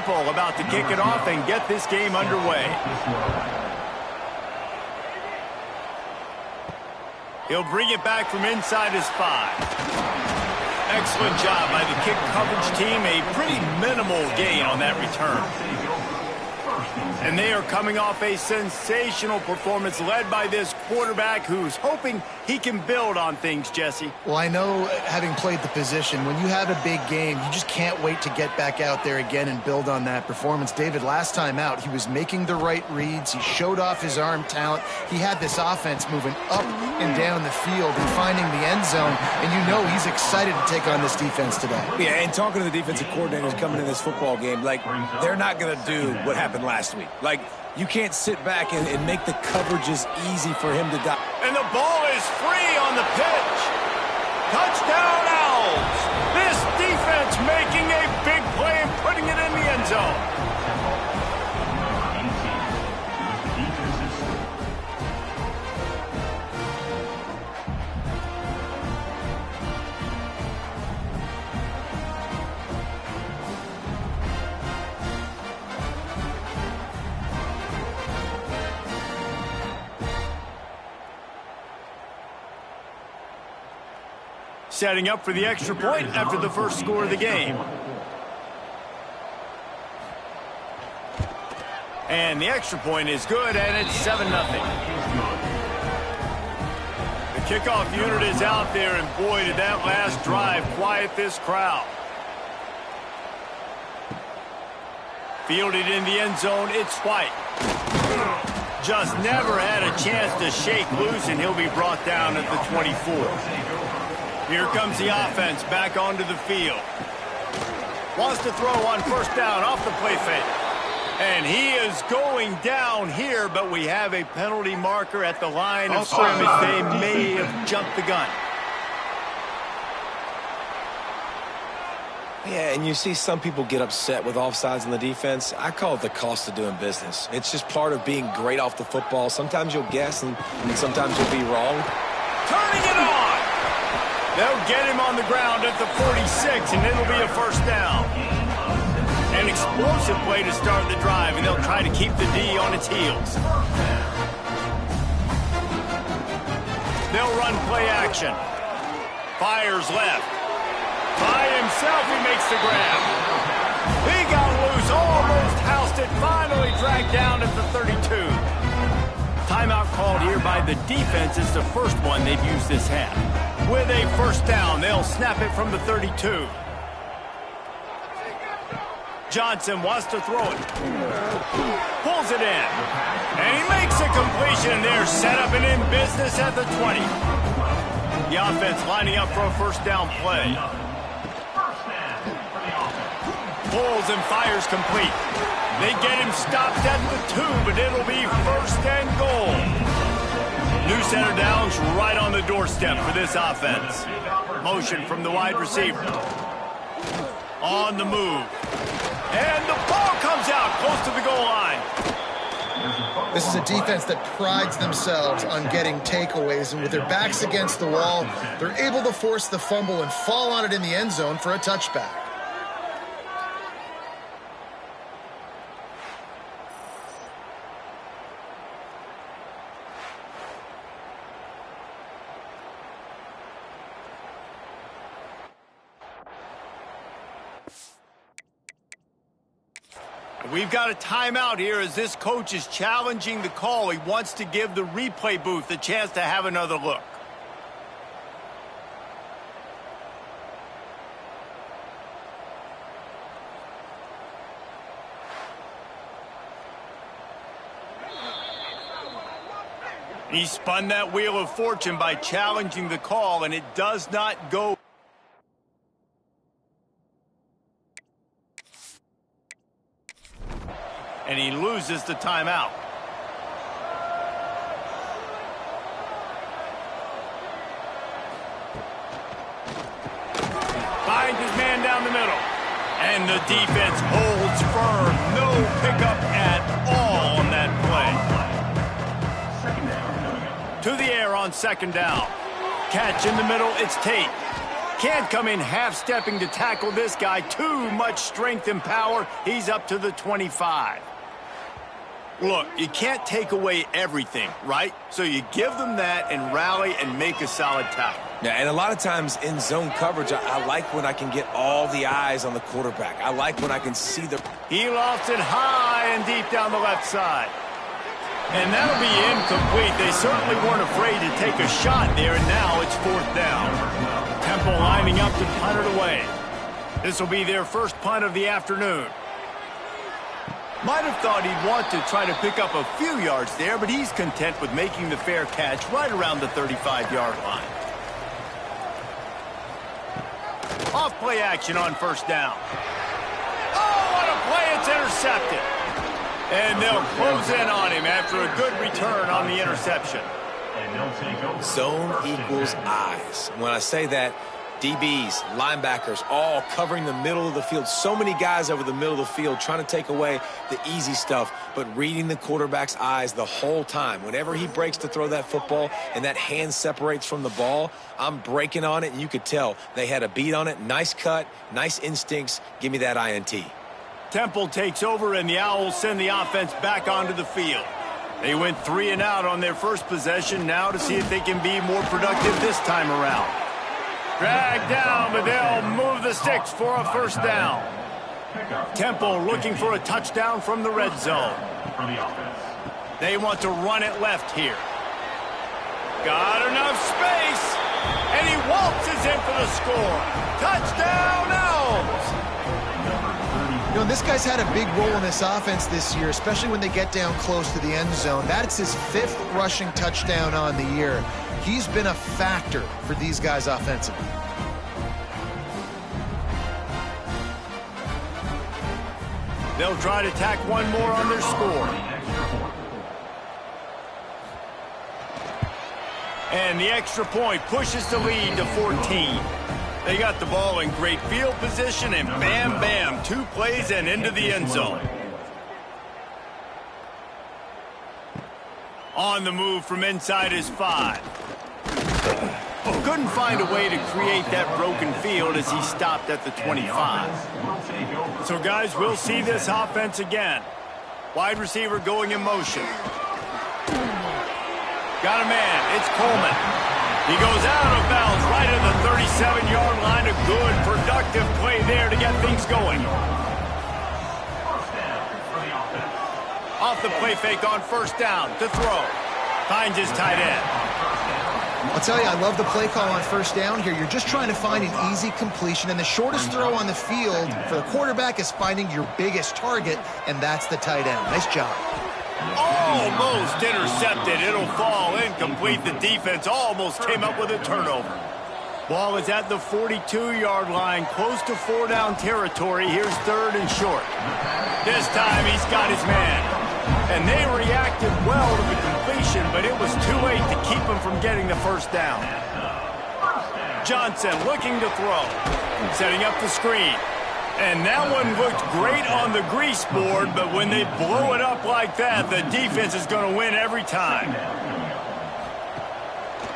Temple about to kick it off and get this game underway. He'll bring it back from inside his 5. Excellent job by the kick coverage team. A pretty minimal gain on that return. And they are coming off a sensational performance led by this quarterback who's hoping he can build on things, Jesse. Well, I know, having played the position, when you have a big game, you just can't wait to get back out there again and build on that performance. David, last time out, he was making the right reads. He showed off his arm talent. He had this offense moving up and down the field and finding the end zone. And you know he's excited to take on this defense today. Yeah, and talking to the defensive coordinators coming in this football game, like, they're not going to do what happened last week. Like, you can't sit back and make the coverages easy for him to die. And the ball is free on the pitch. Touchdown, Owls. This defense making a big play and putting it in the end zone. Setting up for the extra point after the first score of the game. And the extra point is good, and it's 7-0. The kickoff unit is out there, and boy, did that last drive quiet this crowd. Fielded in the end zone, it's White. Just never had a chance to shake loose, and he'll be brought down at the 24. Here comes the offense back onto the field. Wants to throw on first down off the play fake. And he is going down here, but we have a penalty marker at the line of scrimmage. They may have jumped the gun. Yeah, and you see some people get upset with offsides in the defense. I call it the cost of doing business. It's just part of being great off the football. Sometimes you'll guess, and sometimes you'll be wrong. Turning it on! They'll get him on the ground at the 46, and it'll be a first down. An explosive play to start the drive, and they'll try to keep the D on its heels. They'll run play action. Fires left. By himself, he makes the grab. He got loose, almost housed it, finally dragged down at the 32. Timeout called here by the defense. It's the first one they've used this half. With a first down, they'll snap it from the 32. Johnson wants to throw it. Pulls it in. And he makes a completion. They're set up and in business at the 20. The offense lining up for a first down play. Pulls and fires complete. They get him stopped at the 2, but it'll be first and goal. New center downs right on the doorstep for this offense. Motion from the wide receiver. On the move. And the ball comes out close to the goal line. This is a defense that prides themselves on getting takeaways, and with their backs against the wall, they're able to force the fumble and fall on it in the end zone for a touchback. We've got a timeout here as this coach is challenging the call. He wants to give the replay booth a chance to have another look. He spun that wheel of fortune by challenging the call, and it does not go. And he loses the timeout. Finds his man down the middle. And the defense holds firm. No pickup at all on that play. To the air on second down. Catch in the middle, it's Tate. can't come in half-stepping to tackle this guy. Too much strength and power. He's up to the 25. Look, you can't take away everything, right? So you give them that and rally and make a solid tackle. Yeah, and a lot of times in zone coverage, I like when I can get all the eyes on the quarterback. I like when I can see the... He lofts it high and deep down the left side. And that'll be incomplete. They certainly weren't afraid to take a shot there, and now it's 4th down. Temple lining up to punt it away. This will be their first punt of the afternoon. Might have thought he'd want to try to pick up a few yards there, but he's content with making the fair catch right around the 35-yard line. Off play action on 1st down. Oh, what a play! It's intercepted. And they'll close in on him after a good return on the interception. Zone equals eyes. When I say that, DBs, linebackers, all covering the middle of the field. So many guys over the middle of the field trying to take away the easy stuff, but reading the quarterback's eyes the whole time. Whenever he breaks to throw that football and that hand separates from the ball, I'm breaking on it, and you could tell they had a beat on it. Nice cut, nice instincts. Give me that INT. Temple takes over, and the Owls send the offense back onto the field. They went 3 and out on their first possession, now to see if they can be more productive this time around. Dragged down, but they'll move the sticks for a 1st down. Temple looking for a touchdown from the red zone. They want to run it left here. Got enough space, and he waltzes in for the score. Touchdown, Owls! You know, this guy's had a big role in this offense this year, especially when they get down close to the end zone. That's his 5th rushing touchdown on the year. He's been a factor for these guys offensively. They'll try to tack one more on their score. And the extra point pushes the lead to 14. They got the ball in great field position, and bam, bam, 2 plays and into the end zone. On the move from inside his 5. Couldn't find a way to create that broken field as he stopped at the 25. So, guys, we'll see this offense again. Wide receiver going in motion. Got a man. It's Coleman. He goes out of bounds right at the 37-yard line. A good, productive play there to get things going. Off the play fake on 1st down to throw. Finds his tight end. I'll tell you, I love the play call on 1st down here. You're just trying to find an easy completion, and the shortest throw on the field for the quarterback is finding your biggest target, and that's the tight end. Nice job. Almost intercepted. It'll fall incomplete. The defense almost came up with a turnover. Ball is at the 42-yard line, close to 4-down territory. Here's 3rd and short. This time he's got his man. And they reacted well to the completion, but it was too late to keep him from getting the 1st down. Johnson looking to throw. Setting up the screen. And that one looked great on the grease board, but when they blow it up like that, the defense is going to win every time.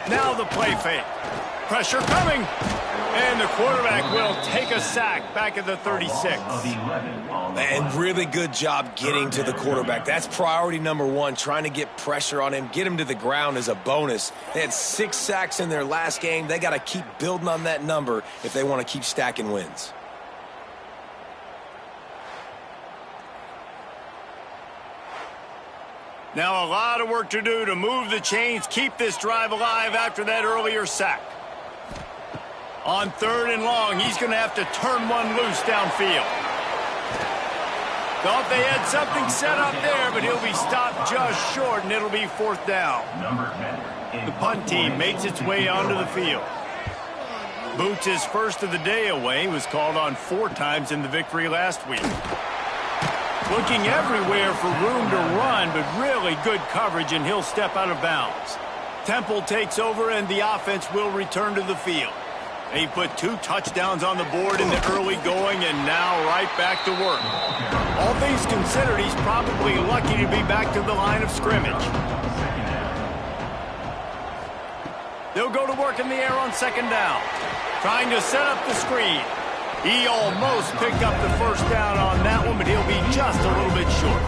Now the play fake. Pressure coming. And the quarterback will take a sack back at the 36. And really good job getting to the quarterback. That's priority number 1, trying to get pressure on him. Get him to the ground as a bonus. They had 6 sacks in their last game. They got to keep building on that number if they want to keep stacking wins. Now a lot of work to do to move the chains, keep this drive alive after that earlier sack. On 3rd and long, he's going to have to turn one loose downfield. Thought they had something set up there, but he'll be stopped just short, and it'll be 4th down. The punt team makes its way onto the field. Boots' first of the day away, was called on 4 times in the victory last week. Looking everywhere for room to run, but really good coverage, and he'll step out of bounds. Temple takes over, and the offense will return to the field. He put 2 touchdowns on the board in the early going, and now right back to work. All things considered, he's probably lucky to be back to the line of scrimmage. They'll go to work in the air on second down. Trying to set up the screen. He almost picked up the first down on that one, but he'll be just a little bit short.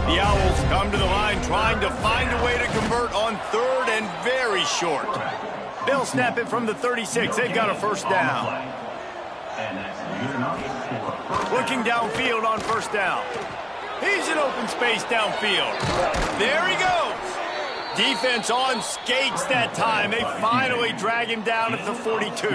The Owls come to the line trying to find a way to convert on third and very short. They'll snap it from the 36. They've got a first down. Looking downfield on first down. He's in open space downfield. There he goes. Defense on skates that time. They finally drag him down at the 42.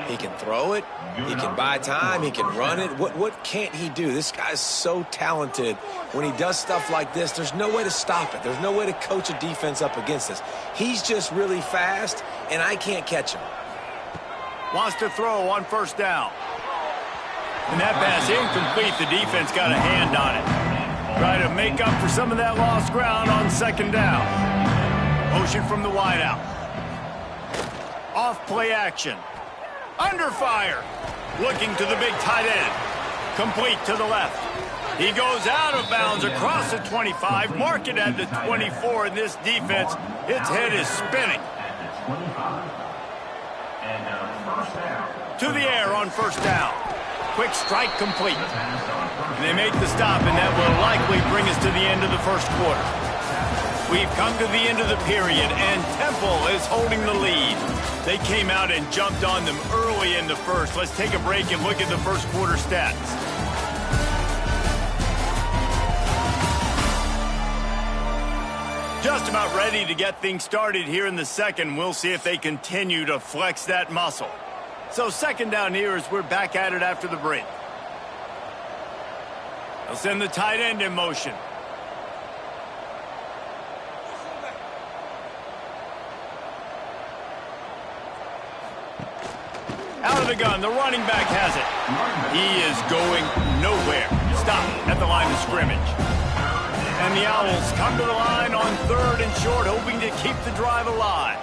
He can throw it. He can buy time. He can run it. What can't he do? This guy's so talented. When he does stuff like this, there's no way to stop it. There's no way to coach a defense up against this. He's just really fast, and I can't catch him. Wants to throw on first down. And that pass incomplete. The defense got a hand on it. Try to make up for some of that lost ground on second down. Motion from the wideout. Off play action. Under fire. Looking to the big tight end. Complete to the left. He goes out of bounds across the 25. Mark it at the 24. And this defense, its head is spinning. To the air on first down. Quick strike complete. And they make the stop, and that will likely bring us to the end of the first quarter. We've come to the end of the period, and Temple is holding the lead. They came out and jumped on them early in the first. Let's take a break and look at the first quarter stats. Just about ready to get things started here in the second. We'll see if they continue to flex that muscle. So second down here as we're back at it after the break. They'll send the tight end in motion. Out of the gun, the running back has it. He is going nowhere. Stop at the line of scrimmage. And the Owls come to the line on third and short, hoping to keep the drive alive.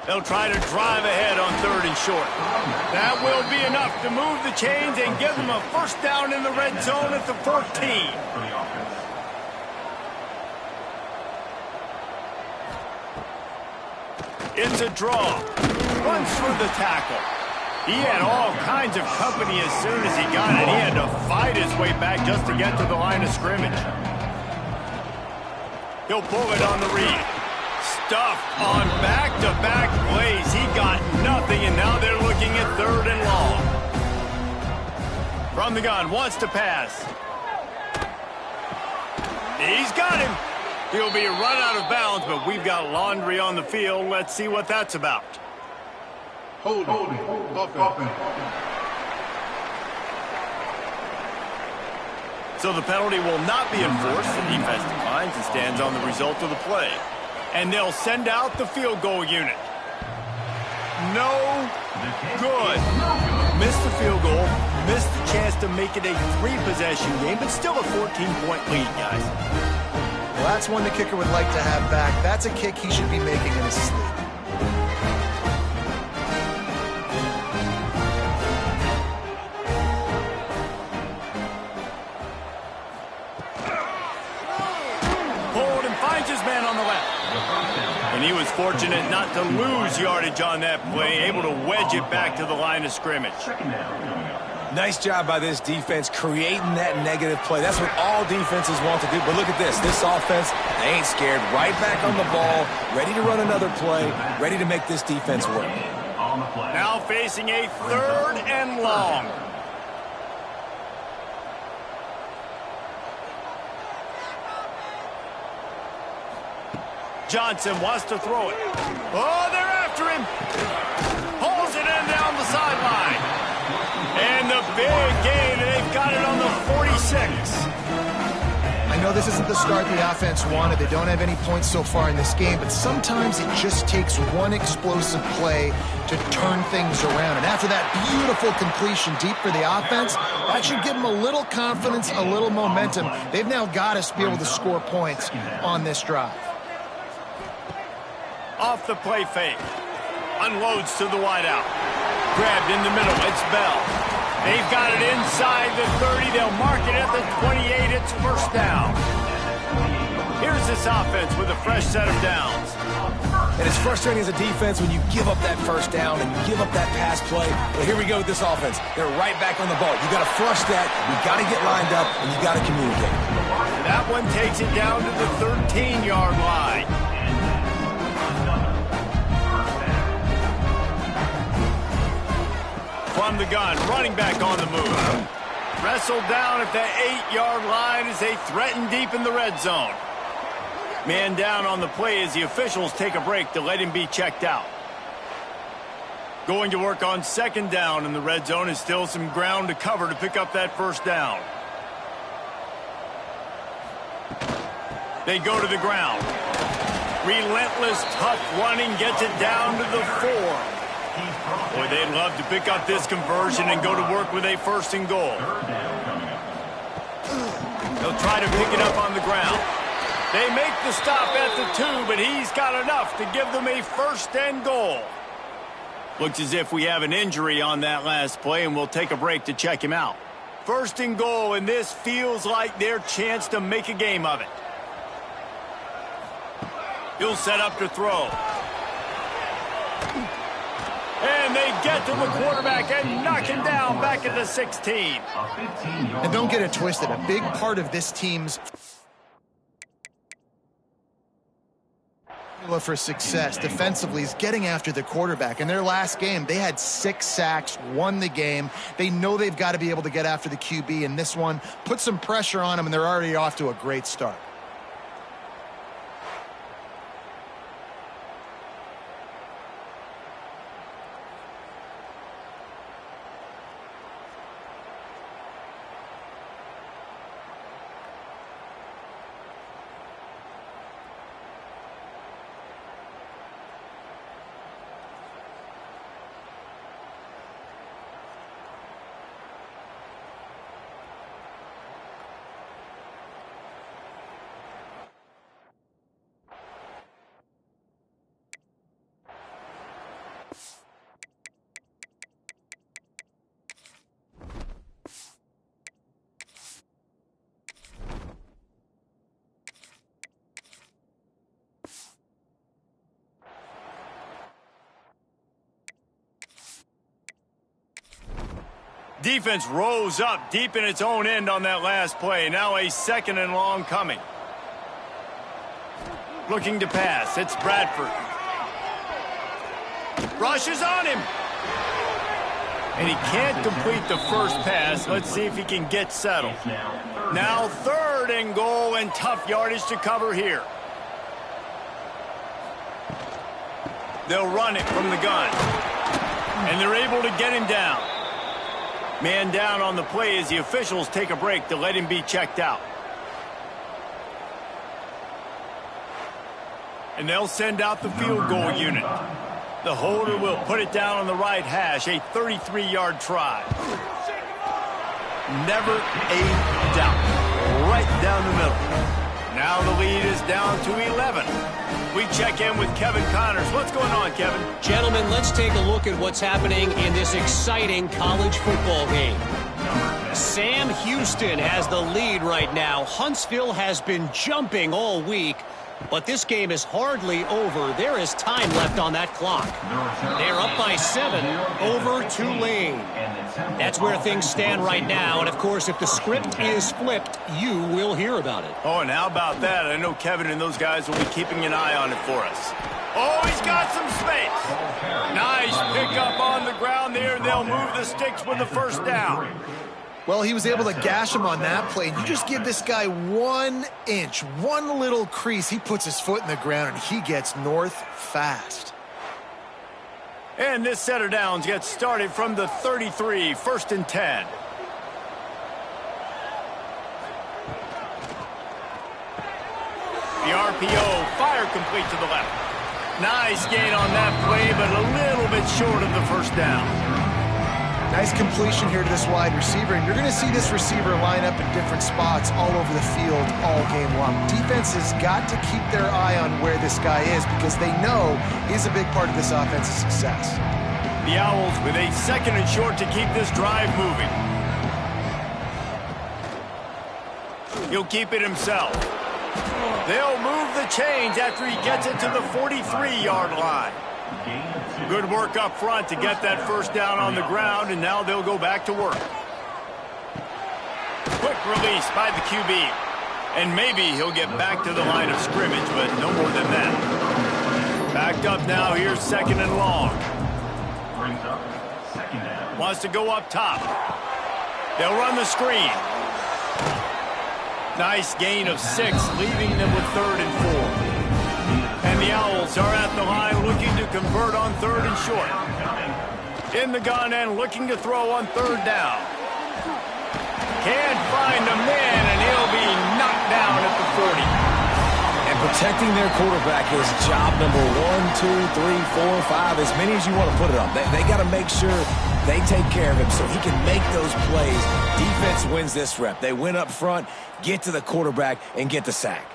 They'll try to drive ahead on third and short. That will be enough to move the chains and give them a first down in the red zone at the 14. It's a draw. Runs through the tackle. He had all kinds of company as soon as he got it. He had to fight his way back just to get to the line of scrimmage. He'll pull it on the read. Stuffed on back-to-back plays. He got nothing, and now they're looking at third and long. From the gun, wants to pass. He's got him. He'll be run out of bounds, but we've got laundry on the field. Let's see what that's about. Holding. So the penalty will not be enforced. The defense declines and stands on the result of the play. And they'll send out the field goal unit. No good. Missed the field goal. Missed the chance to make it a 3-possession game, but still a 14-point lead, guys. Well, that's one the kicker would like to have back. That's a kick he should be making in his sleep. And he was fortunate not to lose yardage on that play, able to wedge it back to the line of scrimmage. Nice job by this defense creating that negative play. That's what all defenses want to do. But look at this. This offense, they ain't scared. Right back on the ball, ready to run another play, ready to make this defense work. Now facing a third and long. Johnson wants to throw it. Oh, they're after him. Pulls it in down the sideline. And the big gain, they've got it on the 46. I know this isn't the start the offense wanted. They don't have any points so far in this game, but sometimes it just takes one explosive play to turn things around. And after that beautiful completion deep for the offense, that should give them a little confidence, a little momentum. They've now got us to be able to score points on this drive. Off the play fake. Unloads to the wideout. Grabbed in the middle. It's Bell. They've got it inside the 30. They'll mark it at the 28. It's first down. Here's the this offense with a fresh set of downs. And it's frustrating as a defense when you give up that first down and you give up that pass play. But here we go with this offense. They're right back on the ball. You got to flush that. You got to get lined up, and you got to communicate. That one takes it down to the 13-yard line. From the gun, running back on the move. Wrestled down at the 8-yard line as they threaten deep in the red zone. Man down on the play as the officials take a break to let him be checked out. Going to work on second down in the red zone is still some ground to cover to pick up that first down. They go to the ground. Relentless, tough running gets it down to the 4. Boy, they'd love to pick up this conversion and go to work with a first and goal. They'll try to pick it up on the ground. They make the stop at the 2, but he's got enough to give them a first and goal. Looks as if we have an injury on that last play, and we'll take a break to check him out. First and goal, and this feels like their chance to make a game of it. He'll set up to throw. And they get to the quarterback and knock him down back at the 16. And don't get it twisted. A big part of this team's for success defensively is getting after the quarterback. In their last game, they had 6 sacks, won the game. They know they've got to be able to get after the QB, and this one put some pressure on them, and they're already off to a great start. Defense rose up deep in its own end on that last play. Now a second and long coming. Looking to pass. It's Bradford. Rushes on him. And he can't complete the first pass. Let's see if he can get settled. Now third and goal, and tough yardage to cover here. They'll run it from the gun. And they're able to get him down. Man down on the play as the officials take a break to let him be checked out. And they'll send out the field goal unit. The holder will put it down on the right hash, a 33-yard try. Never a doubt. Right down the middle. Now the lead is down to 11. We check in with Kevin Connors. What's going on, Kevin? Gentlemen, let's take a look at what's happening in this exciting college football game. Sam Houston has the lead right now. Huntsville has been jumping all week, but this game is hardly over. There is time left on that clock. They're up by 7 over Tulane. That's where things stand right now, and of course, if the script is flipped, you will hear about it. Oh, and how about that? I know Kevin and those guys will be keeping an eye on it for us. Oh, he's got some space. Nice pickup on the ground there, and they'll move the sticks with the first down. Well, he was able to gash him on that play. You just give this guy 1 inch, one little crease. He puts his foot in the ground, and he gets north fast. And this set of downs gets started from the 33, 1st and 10. The RPO, fire complete to the left. Nice gain on that play, but a little bit short of the first down. Nice completion here to this wide receiver, and you're going to see this receiver line up in different spots all over the field all game long. Defense has got to keep their eye on where this guy is because they know he's a big part of this offense's success. The Owls with a second and short to keep this drive moving. He'll keep it himself. They'll move the chains after he gets it to the 43-yard line. Good work up front to get that first down on the ground, and now they'll go back to work. Quick release by the QB. And maybe he'll get back to the line of scrimmage, but no more than that. Backed up now, here's 2nd and long. Wants to go up top. They'll run the screen. Nice gain of 6, leaving them with 3rd and 4. And the Owls are at the line looking to convert on 3rd and short. In the gun and looking to throw on 3rd down. Can't find a man, and he'll be knocked down at the 40. And protecting their quarterback is job number 1, 2, 3, 4, 5, as many as you want to put it on. They got to make sure they take care of him so he can make those plays. Defense wins this rep. They win up front, get to the quarterback, and get the sack.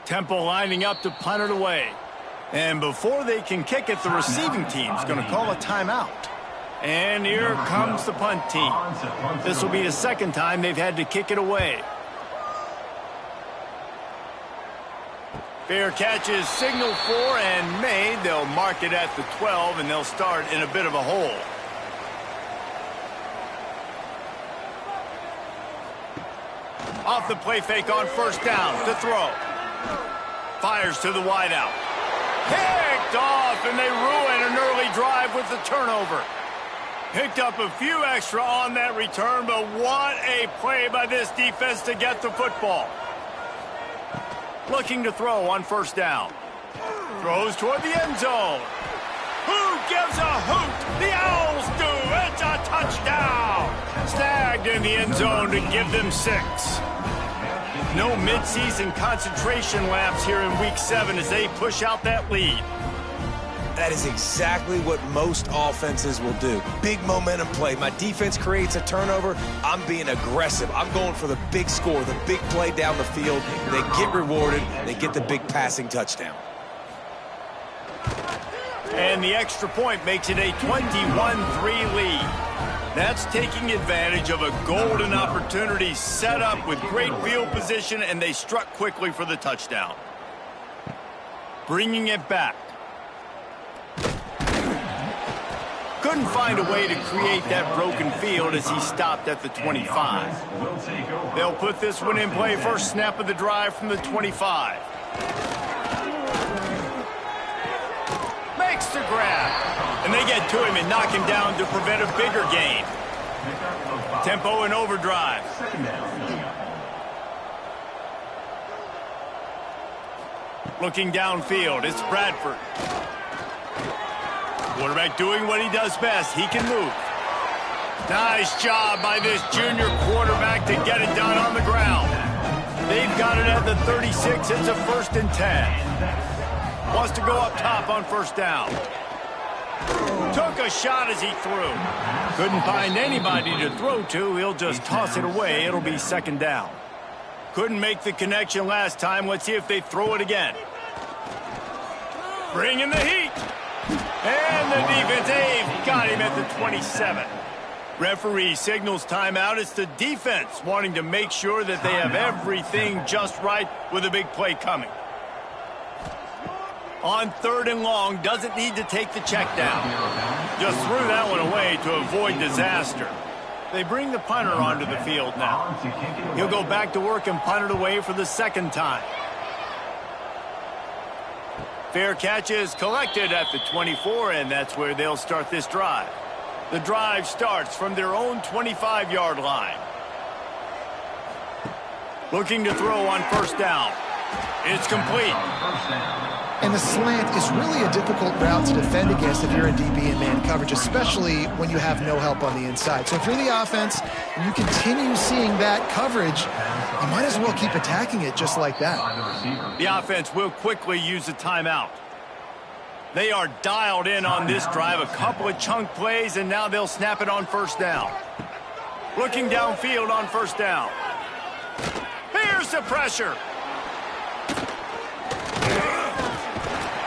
Temple lining up to punt it away. And before they can kick it, the receiving team's going to call a timeout. And here comes the punt team. This will be the 2nd time they've had to kick it away. Fair catch is signaled for and made. They'll mark it at the 12, and they'll start in a bit of a hole. Off the play fake on 1st down to throw. Fires to the wideout. Picked off, and they ruin an early drive with the turnover. Picked up a few extra on that return, but what a play by this defense to get the football. Looking to throw on 1st down. Throws toward the end zone. Who gives a hoot? The Owls do. It's a touchdown. Snagged in the end zone to give them 6. No midseason concentration lapse here in Week 7 as they push out that lead. That is exactly what most offenses will do. Big momentum play. My defense creates a turnover. I'm being aggressive. I'm going for the big score, the big play down the field. They get rewarded. They get the big passing touchdown. And the extra point makes it a 21-3 lead. That's taking advantage of a golden opportunity set up with great field position, and they struck quickly for the touchdown. Bringing it back. Couldn't find a way to create that broken field as he stopped at the 25. They'll put this one in play. First snap of the drive from the 25. Makes the grab. And they get to him and knock him down to prevent a bigger gain. Tempo and overdrive. Looking downfield, it's Bradford. Quarterback doing what he does best. He can move. Nice job by this junior quarterback to get it done on the ground. They've got it at the 36. It's a 1st and 10. Wants to go up top on 1st down. Took a shot as he threw. Couldn't find anybody to throw to. He'll just toss it away. It'll be 2nd down. Couldn't make the connection last time. Let's see if they throw it again. Bringing the heat. And the defense, they've got him at the 27. Referee signals timeout. It's the defense wanting to make sure that they have everything just right with a big play coming. On 3rd and long, doesn't need to take the check down. Just threw that one away to avoid disaster. They bring the punter onto the field now. He'll go back to work and punt it away for the 2nd time. Fair catch is collected at the 24, and that's where they'll start this drive. The drive starts from their own 25-yard line. Looking to throw on 1st down. It's complete. And the slant is really a difficult route to defend against if you're a DB in man coverage, especially when you have no help on the inside. So if you're the offense and you continue seeing that coverage, you might as well keep attacking it just like that. The offense will quickly use a timeout. They are dialed in on this drive, a couple of chunk plays, and now they'll snap it on 1st down. Looking downfield on 1st down. Here's the pressure.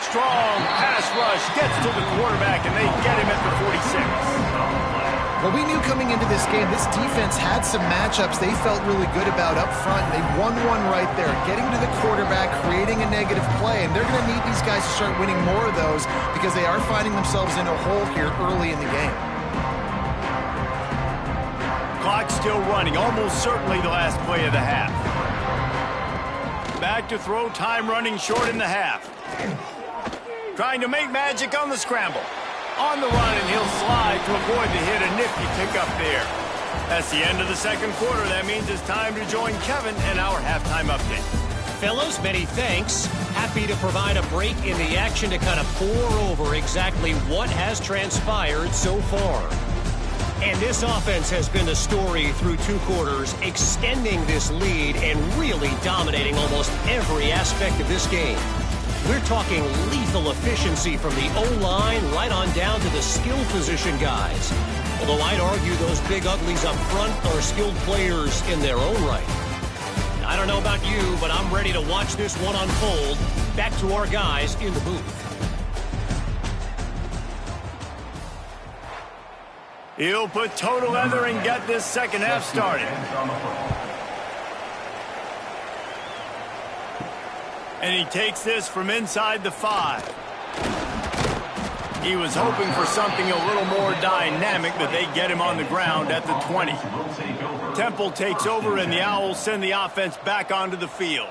Strong pass rush gets to the quarterback, and they get him at the 46. Well, we knew coming into this game, this defense had some matchups they felt really good about up front. They won one right there, getting to the quarterback, creating a negative play, and they're going to need these guys to start winning more of those because they are finding themselves in a hole here early in the game. Clock still running, almost certainly the last play of the half. Back to throw, time running short in the half. Trying to make magic on the scramble. On the run, and he'll slide to avoid the hit. A nifty pickup there. That's the end of the second quarter. That means it's time to join Kevin in our halftime update. Fellows, many thanks. Happy to provide a break in the action to kind of pour over exactly what has transpired so far. And this offense has been the story through 2 quarters, extending this lead and really dominating almost every aspect of this game. We're talking lethal efficiency from the O-line right on down to the skill position guys. Although I'd argue those big uglies up front are skilled players in their own right. I don't know about you, but I'm ready to watch this one unfold. Back to our guys in the booth. He'll put toe to leather and get this second half started. And he takes this from inside the 5. He was hoping for something a little more dynamic, but they get him on the ground at the 20. Temple takes over, and the Owls send the offense back onto the field.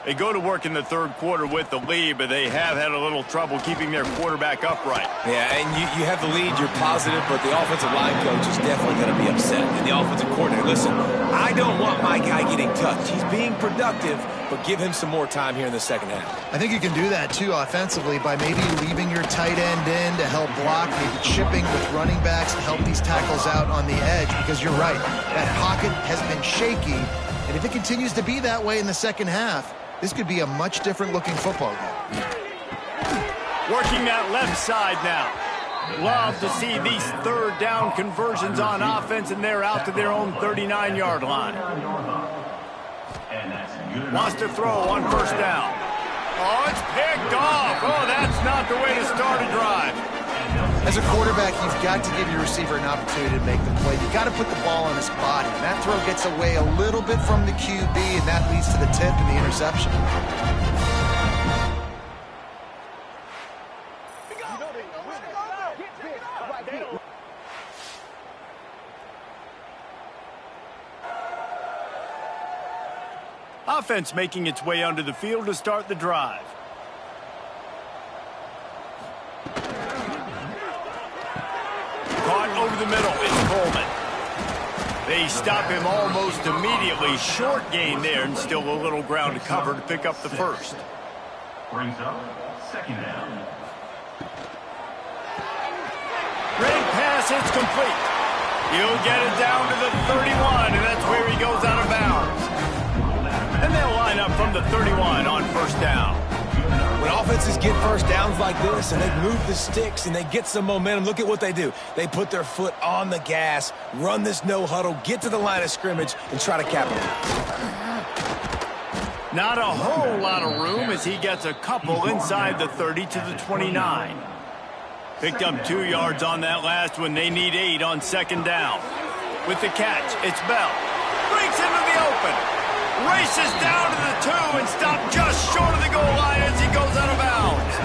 They go to work in the third quarter with the lead, but they have had a little trouble keeping their quarterback upright. Yeah, and you have the lead, you're positive, but the offensive line coach is definitely going to be upset. And the offensive coordinator, listen, I don't want my guy getting touched. He's being productive, but give him some more time here in the second half. I think you can do that, too, offensively, by maybe leaving your tight end in to help block, maybe chipping with running backs to help these tackles out on the edge, because you're right, that pocket has been shaky, and if it continues to be that way in the second half, this could be a much different looking football game. Working that left side now. Love to see these third down conversions on offense, and they're out to their own 39-yard line. Wants to throw on first down. Oh, it's picked off. Oh, that's not the way to start a drive. As a quarterback, you've got to give your receiver an opportunity to make the play. You've got to put the ball on his body. And that throw gets away a little bit from the QB, and that leads to the tip and the interception. Offense making its way onto the field to start the drive. Caught over the middle, it's Coleman. They stop him almost immediately. Short gain there, and still a little ground to cover to pick up the first. Brings up second down. Great pass, it's complete. He'll get it down to the 31, and that's where he goes out of bounds. And they'll line up from the 31 on first down. When offenses get first downs like this and they move the sticks and they get some momentum, look at what they do. They put their foot on the gas, run this no huddle, get to the line of scrimmage, and try to capitalize. Not a whole lot of room as he gets a couple inside the 30 to the 29. Picked up 2 yards on that last one. They need 8 on second down. With the catch, it's Bell. Breaks into the open. Races down to the 2 and stopped just short of the goal line as he goes out of bounds.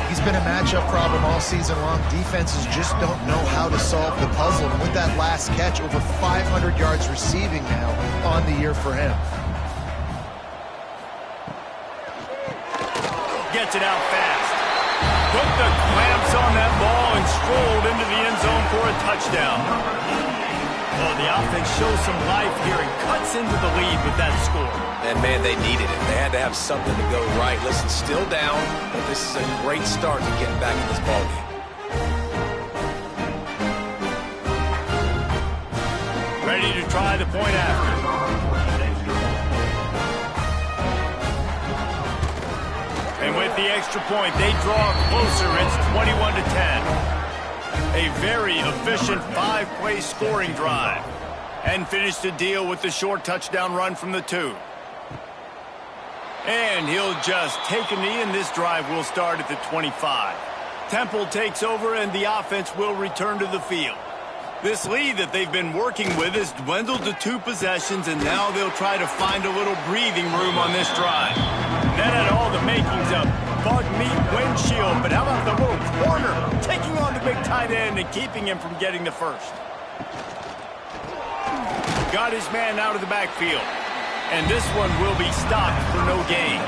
He's been a matchup problem all season long. Defenses just don't know how to solve the puzzle. And with that last catch, over 500 yards receiving now on the year for him. Gets it out fast. Put the clamps on that ball and strolled into the end zone for a touchdown. Well, the offense shows some life here and cuts into the lead with that score. And, man, they needed it. They had to have something to go right. Listen, still down, but this is a great start to getting back in this ballgame. Ready to try the point after. And with the extra point, they draw closer. It's 21-10. A very efficient 5-play scoring drive. And finish the deal with the short touchdown run from the 2. And he'll just take a knee, and this drive will start at the 25. Temple takes over, and the offense will return to the field. This lead that they've been working with has dwindled to 2 possessions, and now they'll try to find a little breathing room on this drive. That had all the makings of bug meat windshield, but how about the little corner taking on the big tight end and keeping him from getting the first? Got his man out of the backfield, and this one will be stopped for no gain.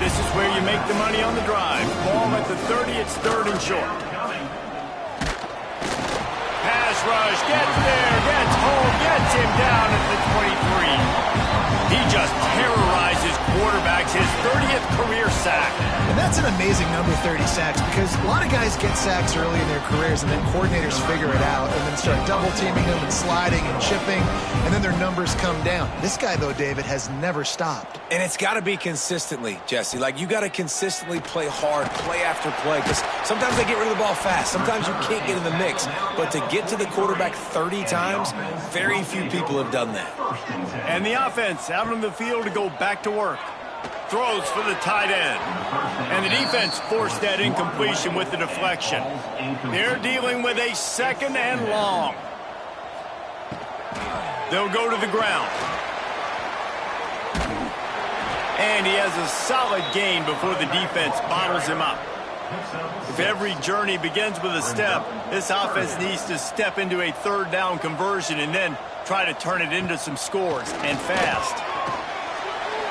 This is where you make the money on the drive. Ball at the 30, it's 3rd and short. Pass rush, gets there, gets home, gets him down at the 23. He just terrorizes quarterbacks, his 30th career sack. And that's an amazing number, 30 sacks, because a lot of guys get sacks early in their careers, and then coordinators figure it out and then start double-teaming them and sliding and chipping, and then their numbers come down. This guy, though, David, has never stopped. And it's got to be consistently, Jesse. Like, you got to consistently play hard, play after play, because sometimes they get rid of the ball fast. Sometimes you can't get in the mix. But to get to the quarterback 30 times, very few people have done that. And the offense out on the field to go back to work. Throws for the tight end. And the defense forced that incompletion with the deflection. They're dealing with a 2nd and long. They'll go to the ground. And he has a solid gain before the defense bottles him up. If every journey begins with a step, this offense needs to step into a 3rd down conversion and then try to turn it into some scores, and fast.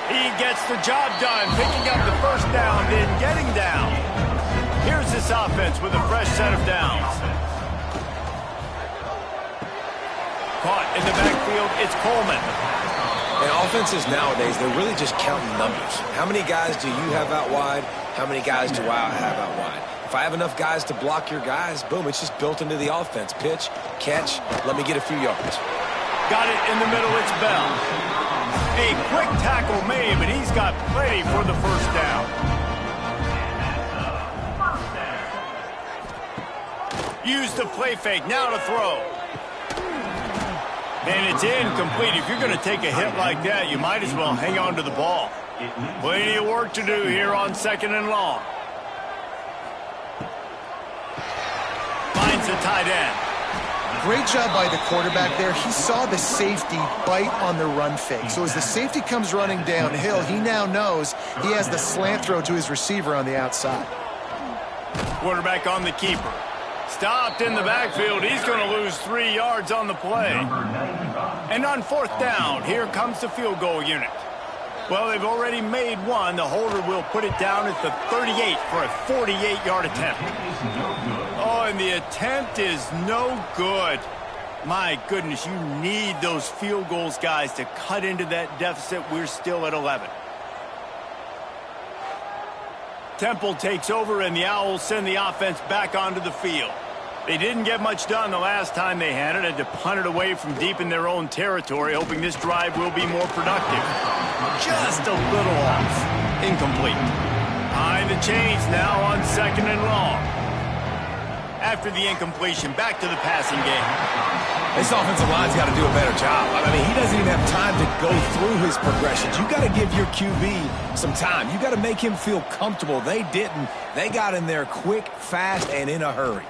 He gets the job done, picking up the 1st down, then getting down. Here's this offense with a fresh set of downs. Caught in the backfield, it's Coleman. And offenses nowadays, they're really just counting numbers. How many guys do you have out wide? How many guys do I have out wide? If I have enough guys to block your guys, boom, it's just built into the offense. Pitch, catch, let me get a few yards. Got it in the middle, it's Bell. A quick tackle made, but he's got plenty for the 1st down. Use the play fake, now to throw. And it's incomplete. If you're going to take a hit like that, you might as well hang on to the ball. Plenty of work to do here on 2nd and long. Finds the tight end. Great job by the quarterback there. He saw the safety bite on the run fake. So as the safety comes running downhill, he now knows he has the slant throw to his receiver on the outside. Quarterback on the keeper. Stopped in the backfield. He's going to lose 3 yards on the play. And on 4th down, here comes the field goal unit. Well, they've already made one. The holder will put it down at the 38 for a 48-yard attempt. Oh, and the attempt is no good. My goodness, you need those field goals, guys, to cut into that deficit. We're still at 11. Temple takes over, and the Owls send the offense back onto the field. They didn't get much done the last time they had it. Had to punt it away from deep in their own territory, hoping this drive will be more productive. Just a little off. Incomplete. Behind the chains now on 2nd and long. After the incompletion, back to the passing game. This offensive line's got to do a better job. I mean, he doesn't even have time to go through his progressions. You got to give your QB some time. You got to make him feel comfortable. They didn't. They got in there quick, fast, and in a hurry.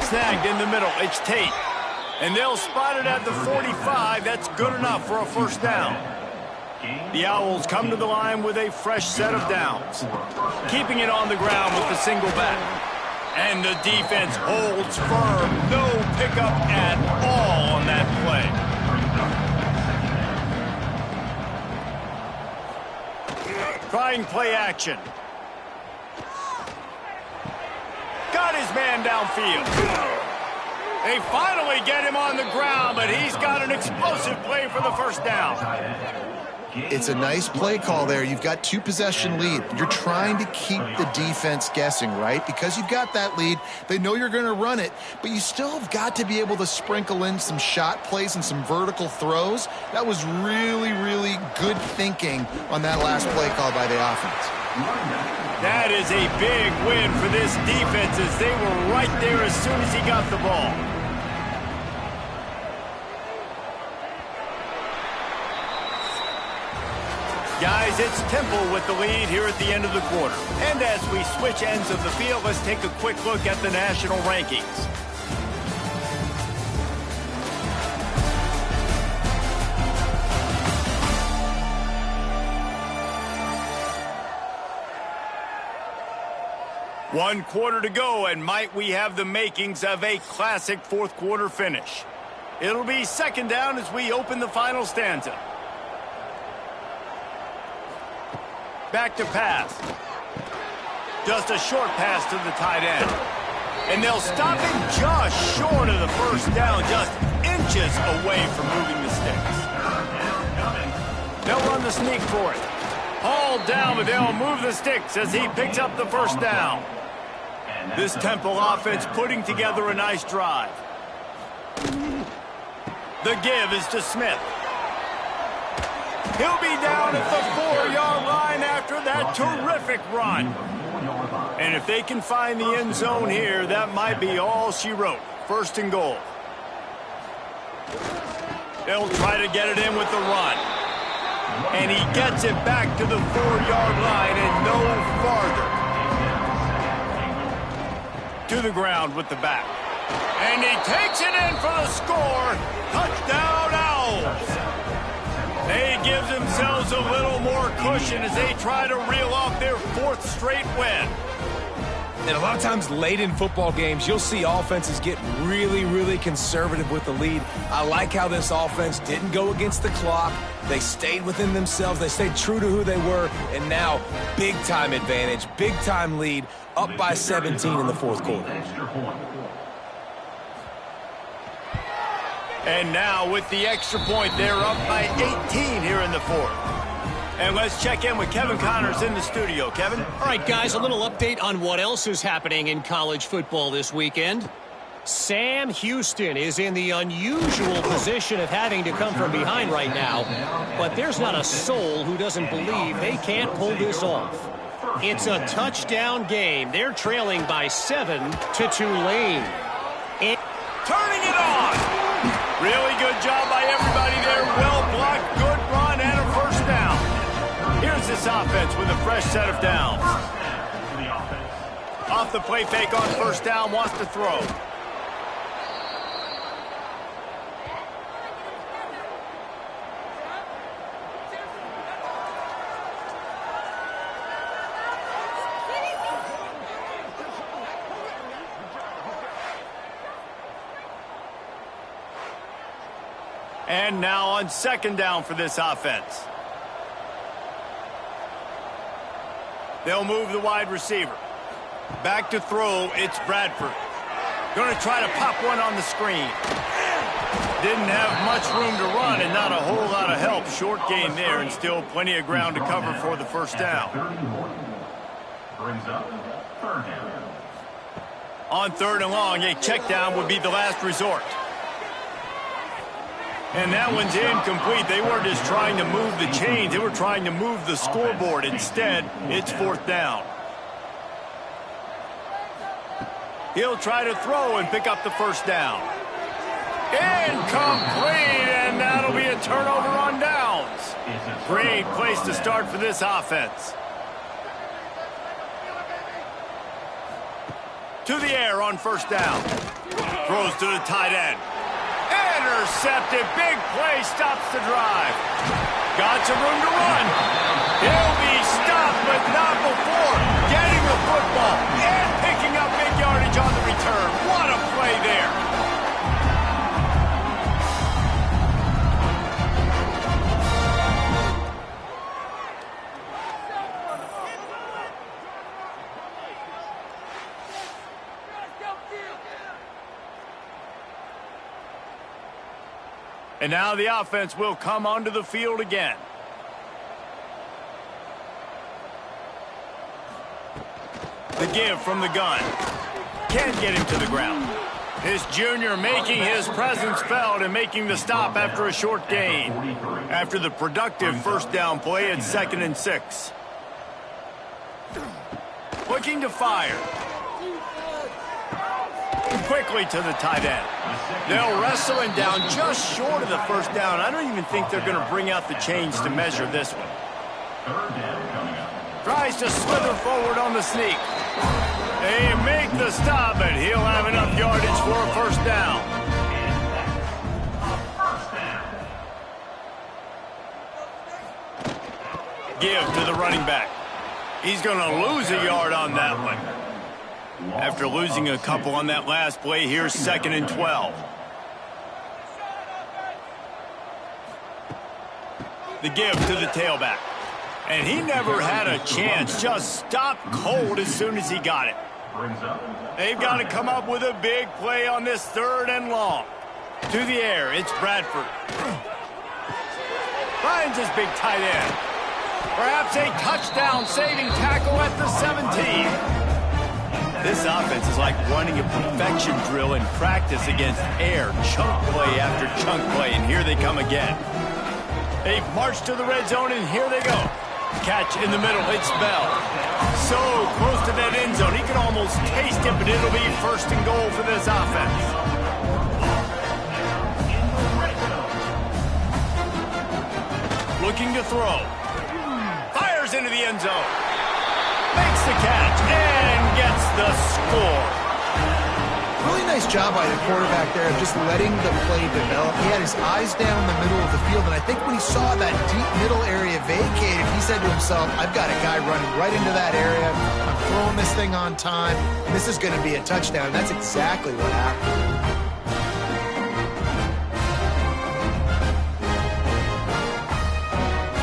Snagged in the middle, it's Tate. And they'll spot it at the 45. That's good enough for a 1st down. The Owls come to the line with a fresh set of downs. Keeping it on the ground with the single back. And the defense holds firm. No pickup at all on that play. Trying play action. Got his man downfield. They finally get him on the ground, but he's got an explosive play for the 1st down. It's a nice play call there. You've got 2-possession lead. You're trying to keep the defense guessing, right? Because you've got that lead, they know you're going to run it, but you still have got to be able to sprinkle in some shot plays and some vertical throws. That was really, really good thinking on that last play call by the offense. That is a big win for this defense as they were right there as soon as he got the ball. Guys, it's Temple with the lead here at the end of the quarter. And as we switch ends of the field, let's take a quick look at the national rankings. One quarter to go, and might we have the makings of a classic fourth quarter finish. It'll be second down as we open the final stanza. Back to pass. Just a short pass to the tight end. And they'll stop him just short of the first down, just inches away from moving the sticks. They'll run the sneak for it. Hauled down, but they'll move the sticks as he picks up the first down. This Temple offense putting together a nice drive. The give is to Smith. He'll be down at the 4-yard line after that terrific run. And if they can find the end zone here, that might be all she wrote. First and goal. They'll try to get it in with the run. And he gets it back to the 4-yard line and no farther. To the ground with the back. And he takes it in for the score. Touchdown, Owls. They give themselves a little more cushion as they try to reel off their fourth straight win. And a lot of times late in football games, you'll see offenses get really, really conservative with the lead. I like how this offense didn't go against the clock. They stayed within themselves. They stayed true to who they were. And now, big-time advantage, big-time lead, up by 17 in the fourth quarter. And now with the extra point, they're up by 18 here in the fourth. And let's check in with Kevin Connors in the studio. Kevin? All right, guys, a little update on what else is happening in college football this weekend. Sam Houston is in the unusual position of having to come from behind right now, but there's not a soul who doesn't believe they can't pull this off. It's a touchdown game. They're trailing by 7 to Tulane. Turning it on! Really good job by everybody there. Well blocked, good run, and a first down. Here's this offense with a fresh set of downs. Off the play fake on first down, wants to throw. And now on second down for this offense. They'll move the wide receiver. Back to throw, it's Bradford. Going to try to pop one on the screen. Didn't have much room to run and not a whole lot of help. Short gain there and still plenty of ground to cover for the first down. Brings up third down. On third and long, a check down would be the last resort. And that one's incomplete. They weren't just trying to move the chains. They were trying to move the scoreboard. Instead, it's fourth down. He'll try to throw and pick up the first down. Incomplete, and that'll be a turnover on downs. Great place to start for this offense. To the air on first down. Throws to the tight end. Intercepted. Big play. Stops the drive. Got some room to run. He'll be stopped, but not before getting the football and picking up big yardage on the return. What a play there. And now the offense will come onto the field again. The give from the gun. Can't get him to the ground. This junior making his presence felt and making the stop after a short gain. After the productive first down play at 2nd and 6. Looking to fire. Quickly to the tight end. They'll wrestle him down just short of the first down. I don't even think they're going to bring out the chains to measure this one. Third down coming up. Tries to slither forward on the sneak. They make the stop, but he'll have enough yardage for a first down. Give to the running back. He's going to lose a yard on that one. After losing a couple on that last play, here's 2nd and 12. The give to the tailback. And he never had a chance. Just stopped cold as soon as he got it. They've got to come up with a big play on this 3rd and long. To the air, it's Bradford. Finds his big tight end. Perhaps a touchdown-saving tackle at the 17. This offense is like running a perfection drill in practice against air. Chunk play after chunk play, and here they come again. They've marched to the red zone, and here they go. Catch in the middle, it's Bell. So close to that end zone, he can almost taste it, but it'll be 1st and goal for this offense. Looking to throw. Fires into the end zone. Makes the catch and gets the score. Really nice job by the quarterback there of just letting the play develop. He had his eyes down the middle of the field, and I think when he saw that deep middle area vacated, he said to himself, I've got a guy running right into that area. I'm throwing this thing on time, and this is going to be a touchdown. That's exactly what happened.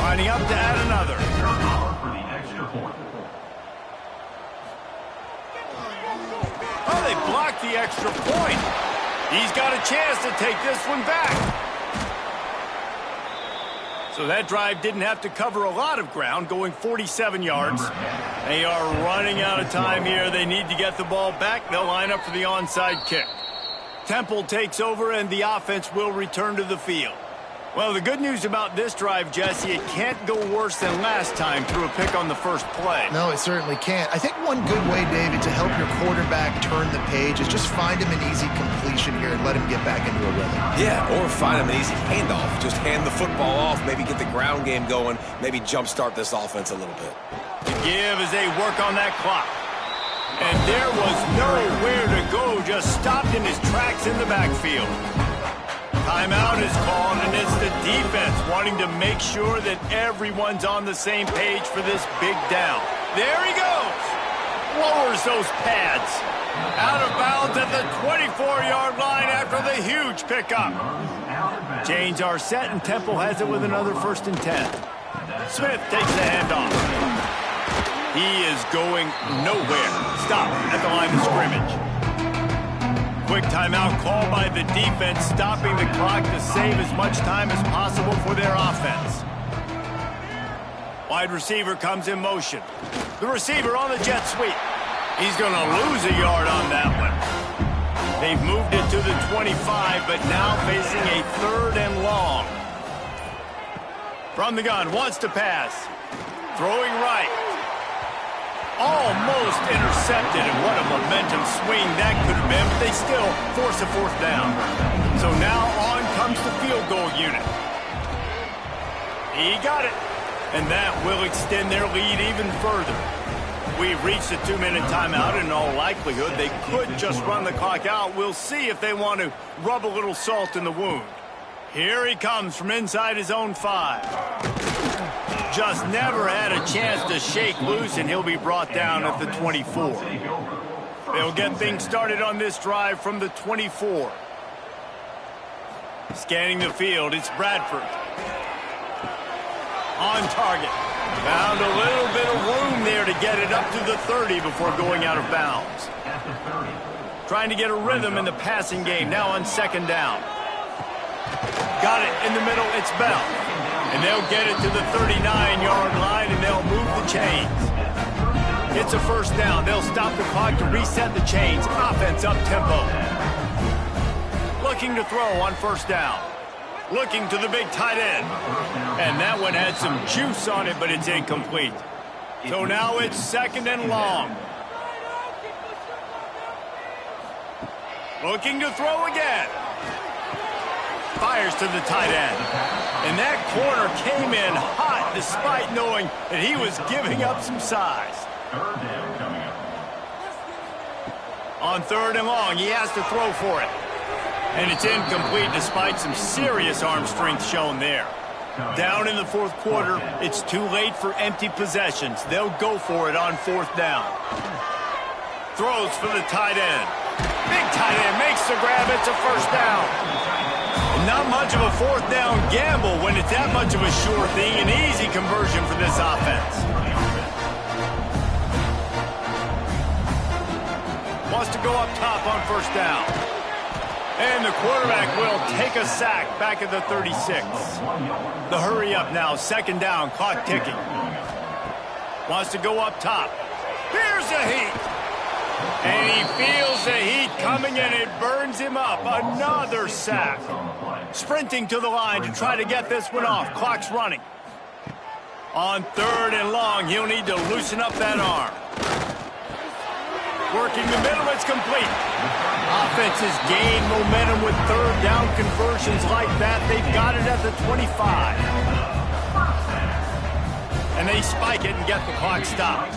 Lining up to add another. For the extra point. Oh, they blocked the extra point. He's got a chance to take this one back. So that drive didn't have to cover a lot of ground, going 47 yards. They are running out of time here. They need to get the ball back. They'll line up for the onside kick. Temple takes over, and the offense will return to the field. Well, the good news about this drive, Jesse, it can't go worse than last time through a pick on the first play. No, it certainly can't. I think one good way, David, to help your quarterback turn the page is just find him an easy completion here and let him get back into a rhythm. Yeah, or find him an easy handoff. Just hand the football off, maybe get the ground game going, maybe jumpstart this offense a little bit. To give as they work on that clock. And there was nowhere to go, just stopped in his tracks in the backfield. Timeout is called, and it's the defense wanting to make sure that everyone's on the same page for this big down. There he goes. Lowers those pads. Out of bounds at the 24-yard line after the huge pickup. Chains are set, and Temple has it with another 1st and 10. Smith takes the handoff. He is going nowhere. Stop at the line of scrimmage. Quick timeout called by the defense, stopping the clock to save as much time as possible for their offense. Wide receiver comes in motion. The receiver on the jet sweep. He's going to lose a yard on that one. They've moved it to the 25, but now facing a 3rd and long. From the gun, wants to pass. Throwing right. Almost intercepted, and what a momentum swing that could have been, but they still force a 4th down. So now on comes the field goal unit. He got it, and that will extend their lead even further. We've reached a 2-minute timeout, and in all likelihood, they could just run the clock out. We'll see if they want to rub a little salt in the wound. Here he comes from inside his own 5. Just never had a chance to shake loose, and he'll be brought down at the 24. They'll get things started on this drive from the 24. Scanning the field, it's Bradford. On target. Found a little bit of room there to get it up to the 30 before going out of bounds. Trying to get a rhythm in the passing game, now on 2nd down. Got it in the middle, it's Bell. And they'll get it to the 39-yard line, and they'll move the chains. It's a 1st down. They'll stop the clock to reset the chains. Offense up-tempo. Looking to throw on 1st down. Looking to the big tight end. And that one had some juice on it, but it's incomplete. So now it's 2nd and long. Looking to throw again. Fires to the tight end. And that corner came in hot despite knowing that he was giving up some size. Third down coming up. On 3rd and long, he has to throw for it. And it's incomplete despite some serious arm strength shown there. Down in the 4th quarter, it's too late for empty possessions. They'll go for it on 4th down. Throws for the tight end. Big tight end makes the grab. It's a 1st down. Not much of a 4th down gamble when it's that much of a sure thing. An easy conversion for this offense. Wants to go up top on 1st down. And the quarterback will take a sack back at the 36. The hurry up now, 2nd down, clock ticking. Wants to go up top. Here's the heat. And he feels the heat coming and it burns him up. Another sack. Sprinting to the line to try to get this one off. Clock's running. On 3rd and long, he'll need to loosen up that arm. Working the middle, it's complete. Offenses gain momentum with 3rd down conversions like that. They've got it at the 25. And they spike it and get the clock stopped.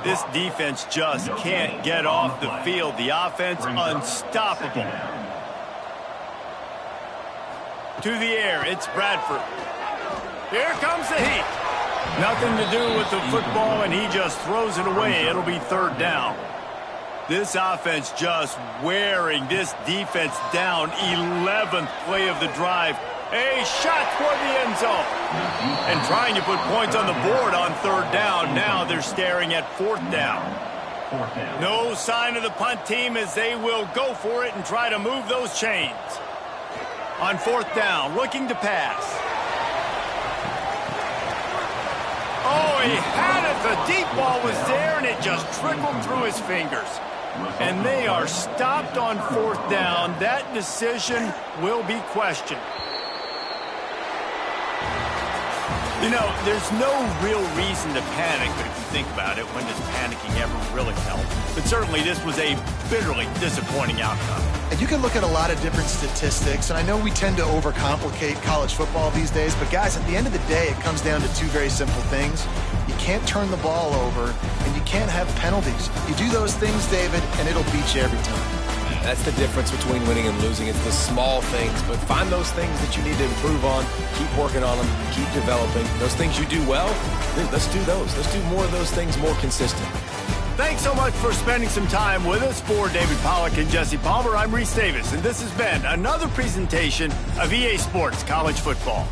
This defense just can't get off the field. The offense unstoppable. To the air, it's Bradford. Here comes the heat. Nothing to do with the football, and he just throws it away. It'll be 3rd down. This offense just wearing this defense down. 11th play of the drive. A shot toward the end zone. And trying to put points on the board on 3rd down. Now they're staring at 4th down. No sign of the punt team as they will go for it and try to move those chains. On 4th down, looking to pass. Oh, he had it. The deep ball was there, and it just trickled through his fingers. And they are stopped on 4th down. That decision will be questioned. You know, there's no real reason to panic, but if you think about it, when does panicking ever really help? But certainly this was a bitterly disappointing outcome. And you can look at a lot of different statistics, and I know we tend to overcomplicate college football these days, but guys, at the end of the day, it comes down to 2 very simple things. You can't turn the ball over, and you can't have penalties. You do those things, David, and it'll beat you every time. That's the difference between winning and losing. It's the small things, but find those things that you need to improve on. Keep working on them. Keep developing. Those things you do well, let's do those. Let's do more of those things more consistent. Thanks so much for spending some time with us. For David Pollack and Jesse Palmer, I'm Reese Davis, and this has been another presentation of EA Sports College Football.